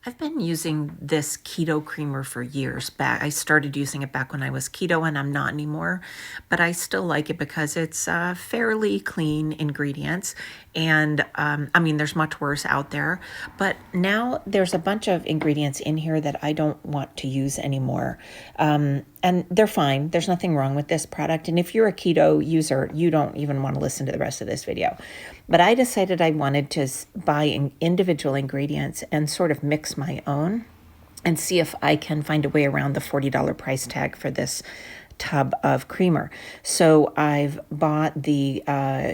I've been using this keto creamer for years back. I started using it back when I was keto and I'm not anymore, but I still like it because it's fairly clean ingredients. And I mean, there's much worse out there, but now there's a bunch of ingredients in here that I don't want to use anymore. And they're fine. There's nothing wrong with this product. And if you're a keto user, you don't even want to listen to the rest of this video. But I decided I wanted to buy individual ingredients and sort of mix my own and see if I can find a way around the $40 price tag for this tub of creamer. So I've bought the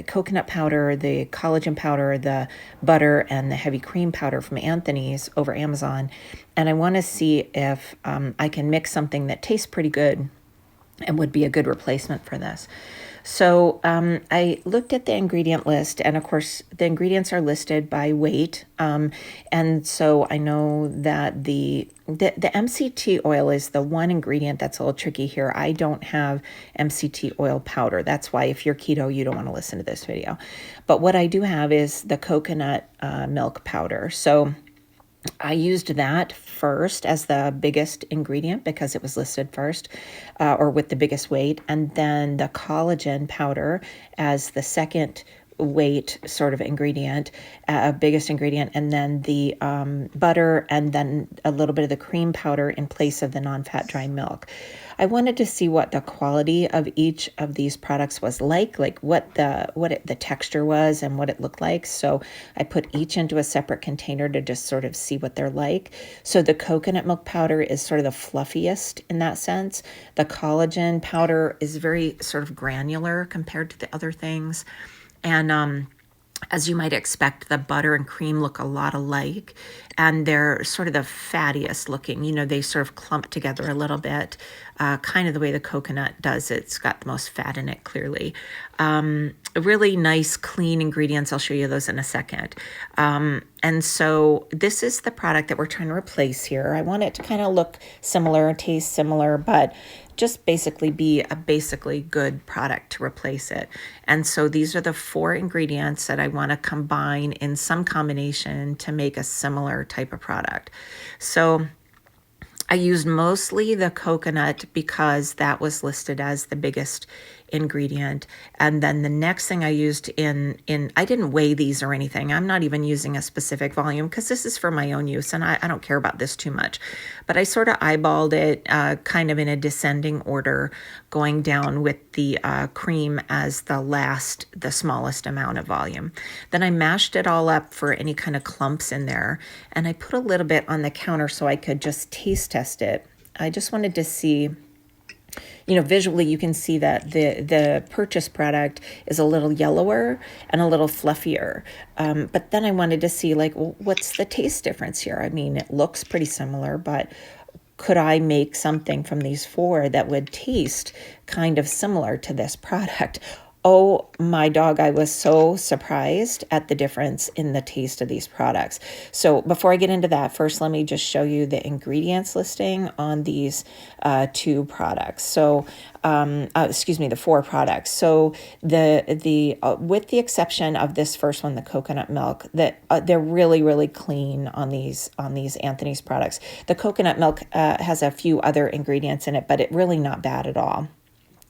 coconut powder, the collagen powder, the butter, and the heavy cream powder from Anthony's over Amazon. And I want to see if I can mix something that tastes pretty good and would be a good replacement for this. So I looked at the ingredient list, and of course, the ingredients are listed by weight. And so I know that the MCT oil is the one ingredient that's a little tricky here. I don't have MCT oil powder. That's why if you're keto, you don't want to listen to this video. But what I do have is the coconut milk powder. So I used that first as the biggest ingredient because it was listed first or with the biggest weight, and then the collagen powder as the second weight sort of ingredient, biggest ingredient, and then the butter, and then a little bit of the cream powder in place of the non-fat dry milk. I wanted to see what the quality of each of these products was like what the texture was and what it looked like. So I put each into a separate container to just sort of see what they're like. So the coconut milk powder is sort of the fluffiest in that sense. The collagen powder is very sort of granular compared to the other things. And as you might expect, the butter and cream look a lot alike, and they're sort of the fattiest looking. You know, they sort of clump together a little bit, kind of the way the coconut does. It's got the most fat in it, clearly. Really nice, clean ingredients. I'll show you those in a second. And so this is the product that we're trying to replace here. I want it to kind of look similar, taste similar, but just basically be a basically good product to replace it. And so these are the 4 ingredients that I want to combine in some combination to make a similar type of product. So I used mostly the coconut because that was listed as the biggest ingredient. And then the next thing I used I didn't weigh these or anything. I'm not even using a specific volume because this is for my own use and I don't care about this too much. But I sort of eyeballed it kind of in a descending order, going down with the cream as the smallest amount of volume. Then I mashed it all up for any kind of clumps in there. And I put a little bit on the counter so I could just taste test it. I just wanted to see, you know, visually you can see that the purchase product is a little yellower and a little fluffier. But then I wanted to see, like, well, what's the taste difference here? I mean, it looks pretty similar, but could I make something from these 4 that would taste kind of similar to this product? Oh my dog, I was so surprised at the difference in the taste of these products. So before I get into that, first let me just show you the ingredients listing on these 2 products. So, the 4 products. So the with the exception of this first one, the coconut milk, that they're really, really clean on these Anthony's products. The coconut milk has a few other ingredients in it, but it really not bad at all.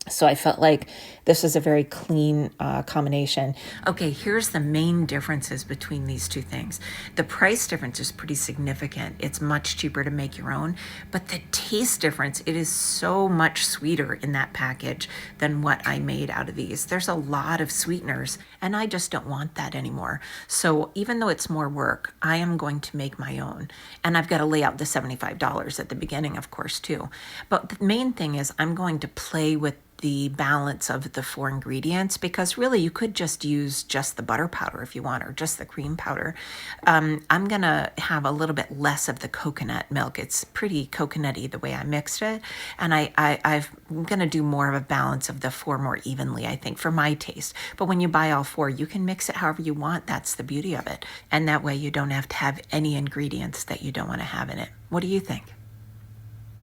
So I felt like this was a very clean combination. Okay, here's the main differences between these 2 things. The price difference is pretty significant. It's much cheaper to make your own, but the taste difference, it is so much sweeter in that package than what I made out of these. There's a lot of sweeteners, and I just don't want that anymore. So even though it's more work, I am going to make my own. And I've got to lay out the $75 at the beginning, of course, too. But the main thing is I'm going to play with the balance of the 4 ingredients, because really you could just use just the butter powder if you want, or just the cream powder. I'm gonna have a little bit less of the coconut milk. It's pretty coconutty the way I mixed it, and I'm gonna do more of a balance of the 4 more evenly, I think, for my taste. But when you buy all 4, you can mix it however you want. That's the beauty of it, and that way you don't have to have any ingredients that you don't want to have in it. What do you think?